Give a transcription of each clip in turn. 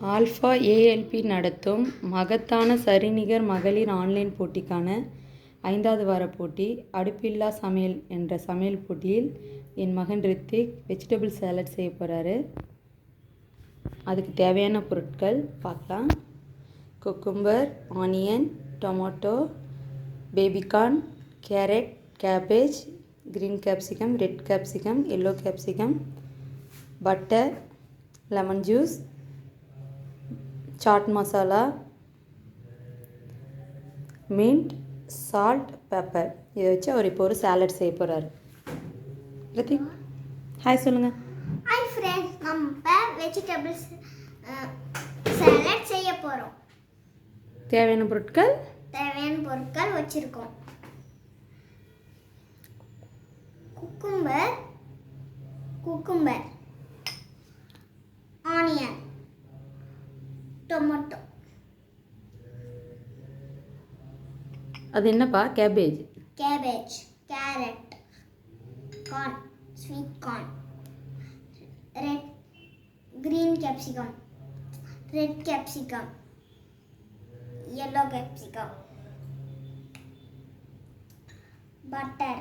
Alpha ALP நடத்தும் மகத்தான சரிநிகர் மகளிர் ஆன்லைன் போட்டிக்கான 5வது வார போட்டி அடுப்பில்லா சமையல் என்ற சமையல் போட்டியில் என் மகன் ரித்திக் வெஜிடபிள் சாலட் செய்ய போகிறாரு. அதுக்கு தேவையான பொருட்கள் பார்க்கலாம். Cucumber, onion, tomato, baby corn, carrot, cabbage, green capsicum, red capsicum, yellow capsicum, butter, lemon juice, chaat masala, mint, salt, pepper. இதை வச்சு அவர் இப்போ ஒரு சாலட் செய்ய போகிறாரு. ரித்திக் ஹாய் சொல்லுங்கள். ஹாய் ஃப்ரெண்ட்ஸ், நம்ம வெஜிடபிள்ஸ் சாலட் செய்ய போகிறோம். தேவையான பொருட்கள் வச்சுருக்கோம். Cucumber, onion, tomato. அது என்னப்பா? Cabbage, carrot, corn, sweet corn, green capsicum, red capsicum, yellow capsicum, butter,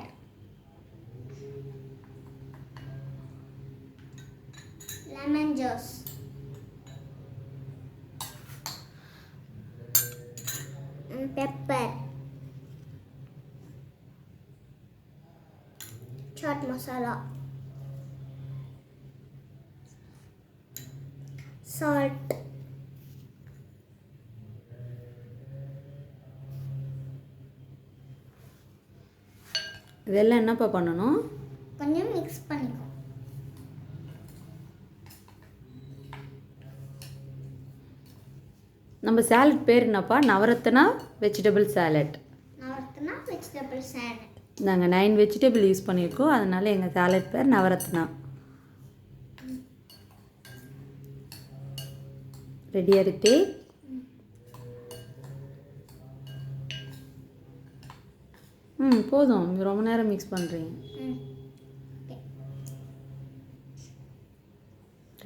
lemon juice, pepper, chaat masala, salt, இதெல்லாம் என்னப்பா பண்ணணும்? கொஞ்சம் மிக்ஸ் பண்ணிக்கோ. நம்ம சாலட் பேர் என்னப்பா? Navratna vegetable salad. நாங்கள் 9 வெஜிடபிள் யூஸ் பண்ணியிருக்கோம், அதனால் எங்கள் சாலட் பேர் நவரத்னா. ரெடியாக இருக்கு? போதும், ரொம்ப நேரம் மிக்ஸ் பண்ணுறீங்க.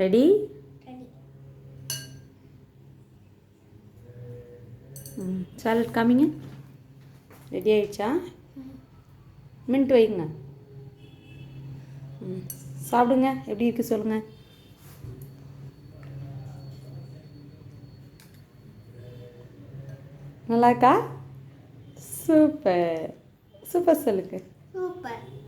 ரெடி? சாலட் காமிங்க. ரெடி ஆயிடுச்சா? மின்ட் வைங்க. சாப்பிடுங்க. எப்படி இருக்குது சொல்லுங்கள். நல்லா இருக்கா? சூப்பர் சூப்பர் சொல்லுங்க.